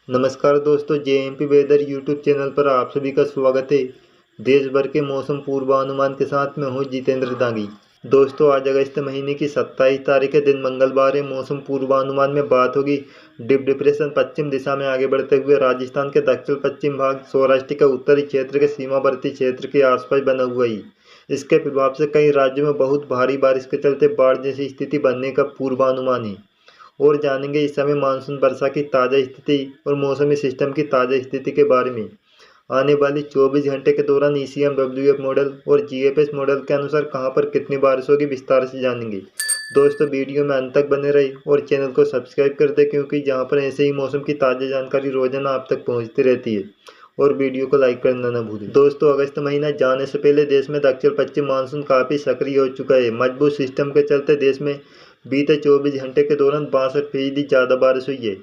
नमस्कार दोस्तों, JMP weather YouTube channel पर आप सभी का स्वागत है। देश भर के मौसम पूर्वानुमान के साथ मैं हूं जितेंद्र दागी। दोस्तों, आज अगस्त महीने की 27 तारीख के दिन मंगलवार है। मौसम पूर्वानुमान में बात होगी डिप डिप्रेशन पश्चिम दिशा में आगे बढ़ते हुए राजस्थान के दक्षिण पश्चिम भाग, सौराष्ट्र के उत्तरी क्षेत्र के सीमावर्ती क्षेत्र के आसपास बना हुआ है। इसके प्रभाव से कई राज्यों में बहुत भारी बारिश के चलते बाढ़ जैसी स्थिति बनने का पूर्वानुमान है। और जानेंगे इस समय मानसून वर्षा की ताज़ा स्थिति और मौसमी सिस्टम की ताज़ा स्थिति के बारे में। आने वाली 24 घंटे के दौरान ECMWF मॉडल और GFS मॉडल के अनुसार कहां पर कितनी बारिश होगी विस्तार से जानेंगे। दोस्तों, वीडियो में अंत तक बने रहे और चैनल को सब्सक्राइब कर दे, क्योंकि जहां पर ऐसे ही मौसम की ताज़ा जानकारी रोजाना आप तक पहुंचती रहती है। और वीडियो को लाइक करना न भूलें। दोस्तों, अगस्त महीना जाने से पहले देश में दक्षिण पश्चिम मानसून काफ़ी सक्रिय हो चुका है। मजबूत सिस्टम के चलते देश में बीते 24 घंटे के दौरान 62% ज़्यादा बारिश हुई है।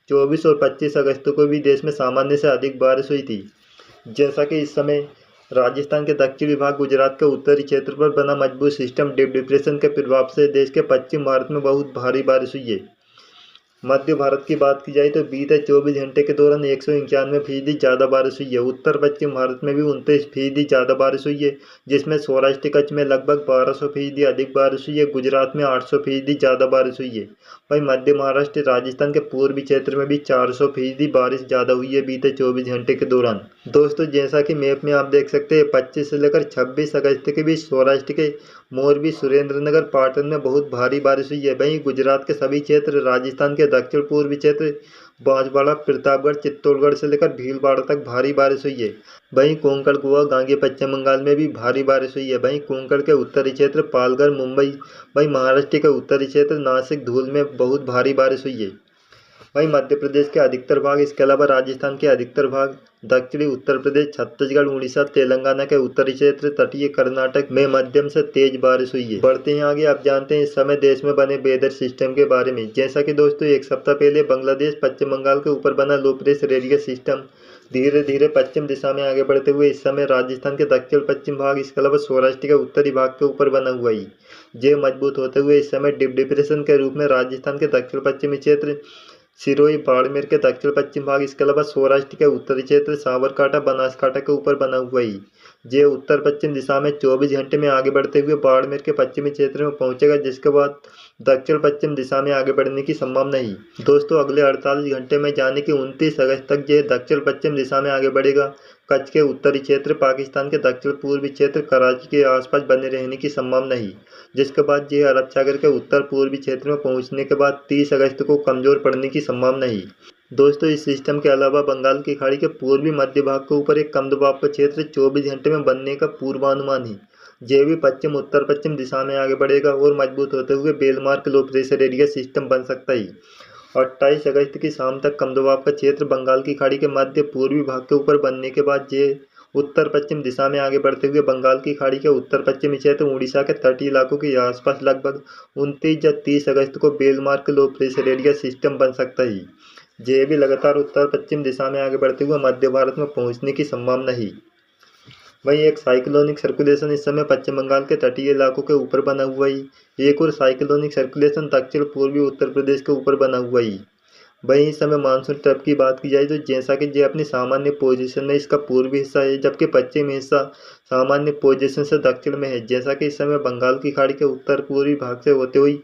24 और 25 अगस्त को भी देश में सामान्य से अधिक बारिश हुई थी। जैसा कि इस समय राजस्थान के दक्षिणी भाग, गुजरात के उत्तरी क्षेत्र पर बना मजबूत सिस्टम डिप डिप्रेशन के प्रभाव से देश के पश्चिम भारत में बहुत भारी बारिश हुई है। मध्य भारत की बात की जाए तो बीते 24 घंटे के दौरान 191% ज़्यादा बारिश हुई है। उत्तर पश्चिम भारत में भी 29% ज़्यादा बारिश हुई है, जिसमें सौराष्ट्र कच्छ में लगभग 1200% अधिक बारिश हुई है। गुजरात में 800% ज़्यादा बारिश हुई है। वहीं मध्य महाराष्ट्र, राजस्थान के पूर्वी क्षेत्र में भी 400% बारिश ज़्यादा हुई है बीते 24 घंटे के दौरान। दोस्तों, जैसा कि मैप में आप देख सकते हैं, 25 से लेकर 26 अगस्त के बीच सौराष्ट्र के मोरबी, सुरेंद्रनगर, पाटन में बहुत भारी बारिश हुई है। वहीं गुजरात के सभी क्षेत्र, राजस्थान के दक्षिण पूर्वी क्षेत्र, बांसवाड़ा, प्रतापगढ़, चित्तौड़गढ़ से लेकर भीलवाड़ा तक भारी बारिश हुई है। वहीं कोंकण, गोवा, गांगे पश्चिम बंगाल में भी भारी बारिश हुई है। वहीं कोंकण के उत्तरी क्षेत्र, पालघर, मुंबई, वहीं महाराष्ट्र के उत्तरी क्षेत्र, नासिक, धूल में बहुत भारी बारिश हुई है। वहीं मध्य प्रदेश के अधिकतर भाग, इसके अलावा राजस्थान के अधिकतर भाग, दक्षिणी उत्तर प्रदेश, छत्तीसगढ़, उड़ीसा, तेलंगाना के उत्तरी क्षेत्र, तटीय कर्नाटक में मध्यम से तेज बारिश हुई है। बढ़ते हैं आगे। आप जानते हैं इस समय देश में बने वेदर सिस्टम के बारे में। जैसा कि दोस्तों, एक सप्ताह पहले बांग्लादेश, पश्चिम बंगाल के ऊपर बना लो प्रेशर एरिया सिस्टम धीरे धीरे पश्चिम दिशा में आगे बढ़ते हुए इस समय राजस्थान के दक्षिण पश्चिम भाग, इसके अलावा सौराष्ट्र के उत्तरी भाग के ऊपर बना हुआ है। ये मजबूत होते हुए इस समय डिप डिप्रेशन के रूप में राजस्थान के दक्षिण पश्चिमी क्षेत्र, सिरोही, बाड़मेर के दक्षिण पश्चिम भाग, इसके अलावा सौराष्ट्र के उत्तरी क्षेत्र, साबरकांठा, बनासकांठा के ऊपर बना हुआ है। ये उत्तर पश्चिम दिशा में 24 घंटे में आगे बढ़ते हुए बाड़मेर के पश्चिमी क्षेत्र में पहुंचेगा, जिसके बाद दक्षिण पश्चिम दिशा में आगे बढ़ने की संभावना है। दोस्तों, अगले 48 घंटे में यानी कि 29 अगस्त तक ये दक्षिण पश्चिम दिशा में आगे बढ़ेगा। कच्छ के उत्तरी क्षेत्र, पाकिस्तान के दक्षिण पूर्वी क्षेत्र, कराची के आसपास बने रहने की संभावना है, जिसके बाद ये अरब सागर के उत्तर पूर्वी क्षेत्र में पहुंचने के बाद 30 अगस्त को कमजोर पड़ने की संभावना है। दोस्तों, इस सिस्टम के अलावा बंगाल की खाड़ी के पूर्वी मध्य भाग के ऊपर एक कम दबाव का क्षेत्र 24 घंटे में बनने का पूर्वानुमान है। यह भी पश्चिम उत्तर पश्चिम दिशा में आगे बढ़ेगा और मजबूत होते हुए well marked low pressure area system बन सकता है। 28 अगस्त की शाम तक कम दबाव का क्षेत्र बंगाल की खाड़ी के मध्य पूर्वी भाग के ऊपर बनने के बाद ये उत्तर पश्चिम दिशा में आगे बढ़ते हुए बंगाल की खाड़ी के उत्तर पश्चिमी क्षेत्र, उड़ीसा के तटीय इलाकों के आसपास लगभग 29 या 30 अगस्त को well marked low pressure area system बन सकता है। यह भी लगातार उत्तर पश्चिम दिशा में आगे बढ़ते हुए मध्य भारत में पहुंचने की संभावना है। वहीं एक साइक्लोनिक सर्कुलेशन इस समय पश्चिम बंगाल के तटीय इलाकों के ऊपर बना हुआ है। एक और साइक्लोनिक सर्कुलेशन दक्षिण पूर्वी उत्तर प्रदेश के ऊपर बना हुआ है। वहीं इस समय मानसून ट्रफ की बात की जाए तो जैसा कि ये अपनी सामान्य पोजीशन में इसका पूर्वी हिस्सा है, जबकि पश्चिमी हिस्सा सामान्य पोजीशन से दक्षिण में है। जैसा कि इस समय बंगाल की खाड़ी के उत्तर पूर्वी भाग से होते हुए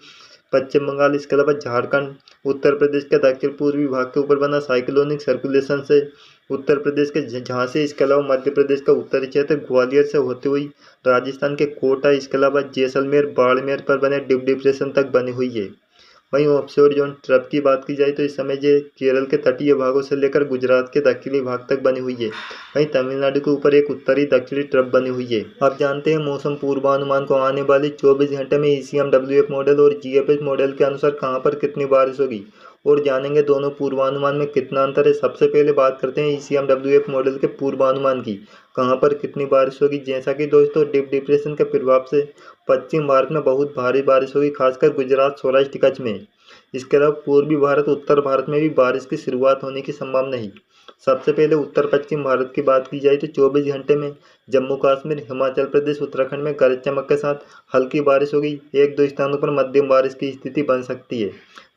पश्चिम बंगाल, इसके अलावा झारखंड, उत्तर प्रदेश के दक्षिण पूर्वी भाग के ऊपर बना साइक्लोनिक सर्कुलेशन से उत्तर प्रदेश के झांसी, इसके अलावा मध्य प्रदेश का उत्तरी क्षेत्र ग्वालियर से होते हुई राजस्थान के कोटा, इसके अलावा जैसलमेर, बाड़मेर पर बने डिप डिप्रेशन तक बनी हुई है। वहीं ऑफशोर जोन ट्रफ की बात की जाए तो इस समय ये केरल के तटीय भागों से लेकर गुजरात के दक्षिणी भाग तक बनी हुई है। वहीं तमिलनाडु के ऊपर एक उत्तरी दक्षिणी ट्रफ बनी हुई है। आप जानते हैं मौसम पूर्वानुमान को आने वाले 24 घंटे में ECMWF मॉडल और GFS मॉडल के अनुसार कहां पर कितनी बारिश होगी और जानेंगे दोनों पूर्वानुमान में कितना अंतर है। सबसे पहले बात करते हैं ECMWF मॉडल के पूर्वानुमान की, कहां पर कितनी बारिश होगी। जैसा कि दोस्तों, डिप डिप्रेशन के प्रभाव से पश्चिम भारत में बहुत भारी बारिश होगी, खासकर गुजरात, सौराष्ट्र, कच्छ में। इसके अलावा पूर्वी भारत उत्तर भारत में भी बारिश की शुरुआत होने की संभावना है। सबसे पहले उत्तर पश्चिम भारत की बात की जाए तो 24 घंटे में जम्मू कश्मीर, हिमाचल प्रदेश, उत्तराखंड में गरज चमक के साथ हल्की बारिश होगी। एक दो स्थानों पर मध्यम बारिश की स्थिति बन सकती है।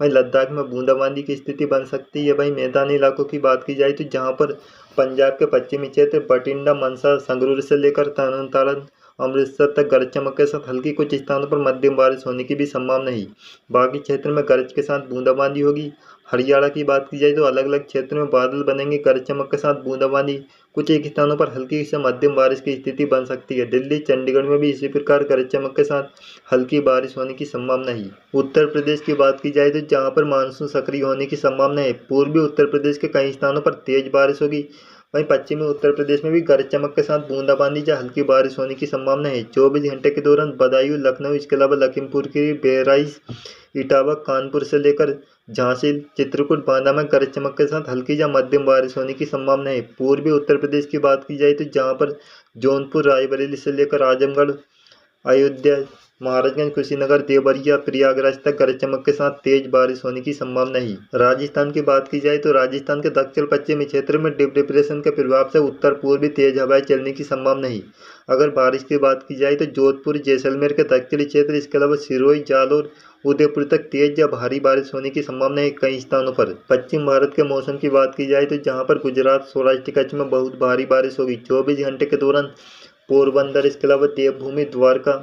वहीं लद्दाख में बूंदाबांदी की स्थिति बन सकती है। वहीं मैदानी इलाकों की बात की जाए तो जहाँ पर पंजाब के पश्चिमी क्षेत्र बठिंडा, मनसा, संगरूर से लेकर तरन अमृतसर तक गरज चमक के साथ हल्की, कुछ स्थानों पर मध्यम बारिश होने की भी संभावना है। बाकी क्षेत्र में गरज के साथ बूंदाबांदी होगी। हरियाणा की बात की जाए तो अलग अलग क्षेत्रों में बादल बनेंगे, गरज चमक के साथ बूंदाबांदी, कुछ एक स्थानों पर हल्की से मध्यम बारिश की स्थिति बन सकती है। दिल्ली, चंडीगढ़ में भी इसी प्रकार गरज चमक के साथ हल्की बारिश होने की संभावना है। उत्तर प्रदेश की बात की जाए तो जहां पर मानसून सक्रिय होने की संभावना है। पूर्वी उत्तर प्रदेश के कई स्थानों पर तेज बारिश होगी। वहीं पश्चिमी उत्तर प्रदेश में भी गरज चमक के साथ बूंदाबांदी या हल्की बारिश होने की संभावना है। 24 घंटे के दौरान बदायूं, लखनऊ, इसके अलावा लखीमपुर खीरी, बहराइच, इटावा, कानपुर से लेकर झांसी, चित्रकूट, बांदा में गरज चमक के साथ हल्की या मध्यम बारिश होने की संभावना है। पूर्वी उत्तर प्रदेश की बात की जाए तो जहां पर जौनपुर, रायबरेली से लेकर आजमगढ़, अयोध्या, महाराजगंज, कुशीनगर, देवरिया, प्रयागराज तक गरज चमक के साथ तेज बारिश होने की संभावना है। राजस्थान की बात की जाए तो राजस्थान के दक्षिण पश्चिमी क्षेत्र में डीप डिप्रेशन के प्रभाव से उत्तर पूर्वी तेज हवाएं चलने की संभावना है। अगर बारिश की बात की जाए तो जोधपुर, जैसलमेर के दक्षिणी क्षेत्र, इसके अलावा सिरोही, जालौर, उदयपुर तक तेज या भारी बारिश होने की संभावना है कई स्थानों पर। पश्चिम भारत के मौसम की बात की जाए तो जहां पर गुजरात, सौराष्ट्र, कच्छ में बहुत भारी बारिश होगी। 24 घंटे के दौरान पोरबंदर, इसके अलावा देवभूमि, द्वारका,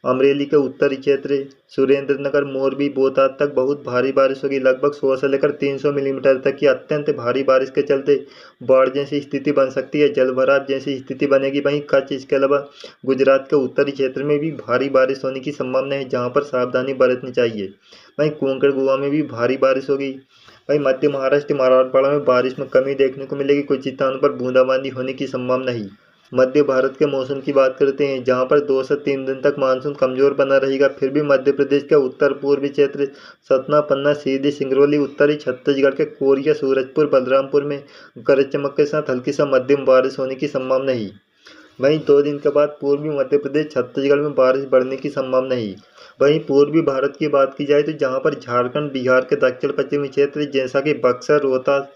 अमरेली के उत्तरी क्षेत्र, सुरेंद्रनगर, मोरबी, बोटाद तक बहुत भारी बारिश होगी। लगभग 100 से लेकर 300 मिलीमीटर तक की अत्यंत भारी बारिश के चलते बाढ़ जैसी स्थिति बन सकती है, जलभराव जैसी स्थिति बनेगी। वहीं कच्छ, इसके अलावा गुजरात के उत्तरी क्षेत्र में भी भारी बारिश होने की संभावना है, जहां पर सावधानी बरतनी चाहिए। वहीं कोंकण, गोवा में भी भारी बारिश होगी। वहीं मध्य महाराष्ट्र, मराठवाड़ा में बारिश में कमी देखने को मिलेगी। कुछ स्थानों पर बूंदाबांदी होने की संभावना है। मध्य भारत के मौसम की बात करते हैं, जहां पर 2 से 3 दिन तक मानसून कमजोर बना रहेगा। फिर भी मध्य प्रदेश के उत्तर पूर्वी क्षेत्र, सतना, पन्ना, सीधी, सिंगरौली, उत्तरी छत्तीसगढ़ के कोरिया, सूरजपुर, बलरामपुर में गरज चमक के साथ हल्की सा मध्यम बारिश होने की संभावना है। वहीं 2 दिन के बाद पूर्वी मध्य प्रदेश, छत्तीसगढ़ में बारिश बढ़ने की संभावना है। वहीं पूर्वी भारत की बात की जाए तो जहां पर झारखंड, बिहार के दक्षिण पश्चिमी क्षेत्र जैसा कि बक्सर, रोहतास,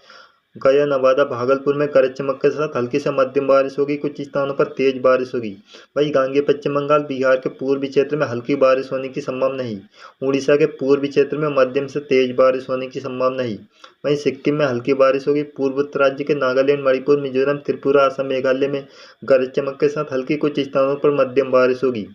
गया, नवादा, भागलपुर में गरज चमक के साथ हल्की से मध्यम बारिश होगी। कुछ स्थानों पर तेज बारिश होगी। वहीं गांगे पश्चिम बंगाल, बिहार के पूर्वी क्षेत्र में हल्की बारिश होने की संभावना है। उड़ीसा के पूर्वी क्षेत्र में मध्यम से तेज बारिश होने की संभावना है। वहीं सिक्किम में हल्की बारिश होगी। पूर्वोत्तर राज्य के नागालैंड, मणिपुर, मिजोरम, त्रिपुरा, असम, मेघालय में गरज चमक के साथ हल्की, कुछ स्थानों पर मध्यम बारिश होगी।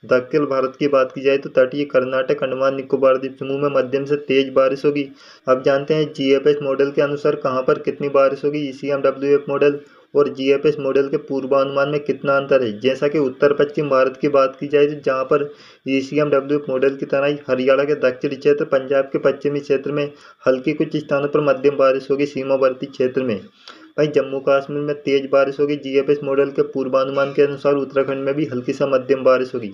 दक्षिण भारत की बात की जाए तो तटीय कर्नाटक, अंडमान निकोबार द्वीप समूह में मध्यम से तेज बारिश होगी। अब जानते हैं जीएफएस मॉडल के अनुसार कहां पर कितनी बारिश होगी। ईसीएमडब्ल्यूएफ मॉडल और जीएफएस मॉडल के पूर्वानुमान में कितना अंतर है। जैसा कि उत्तर पश्चिम भारत की बात की जाए तो जहां पर ईसीएमडब्ल्यूएफ मॉडल की तरह ही हरियाणा के दक्षिणी क्षेत्र, पंजाब के पश्चिमी क्षेत्र में हल्की, कुछ स्थानों पर मध्यम बारिश होगी सीमावर्ती क्षेत्र में। वहीं जम्मू कश्मीर में तेज बारिश होगी। जीएफएस मॉडल के पूर्वानुमान के अनुसार उत्तराखंड में भी हल्की सा मध्यम बारिश होगी।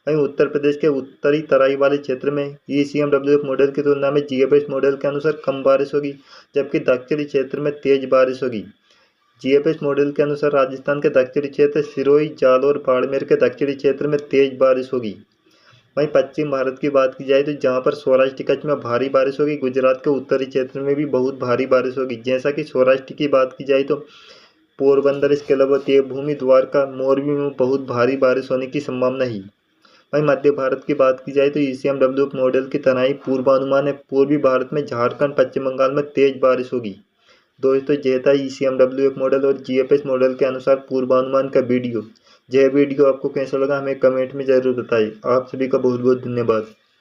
वहीं उत्तर प्रदेश के उत्तरी तराई वाले क्षेत्र में ईसीएमडब्ल्यूएफ मॉडल की तुलना में जीएफएस मॉडल के अनुसार कम बारिश होगी, जबकि दक्षिणी क्षेत्र में तेज बारिश होगी। जीएफएस मॉडल के अनुसार राजस्थान के दक्षिणी क्षेत्र, सिरोही, जालौर, बाड़मेर के दक्षिणी क्षेत्र में तेज बारिश होगी। वहीं पश्चिम भारत की बात की जाए तो जहां पर सौराष्ट्र, कच्छ में भारी बारिश होगी। गुजरात के उत्तरी क्षेत्र में भी बहुत भारी बारिश होगी। जैसा कि सौराष्ट्र की बात की जाए तो पोरबंदर, इसके अलावा देवभूमि, द्वारका, मोरबी में बहुत भारी बारिश होने की संभावना है। वहीं मध्य भारत की बात की जाए तो ईसीएमडब्ल्यूएफ मॉडल की तरह ही पूर्वानुमान है। पूर्वी भारत में झारखंड, पश्चिम बंगाल में तेज बारिश होगी। दोस्तों, यह था ईसीएमडब्ल्यूएफ मॉडल और जीएफएस मॉडल के अनुसार पूर्वानुमान का वीडियो। यह वीडियो आपको कैसा लगा हमें कमेंट में जरूर बताएं। आप सभी का बहुत बहुत धन्यवाद।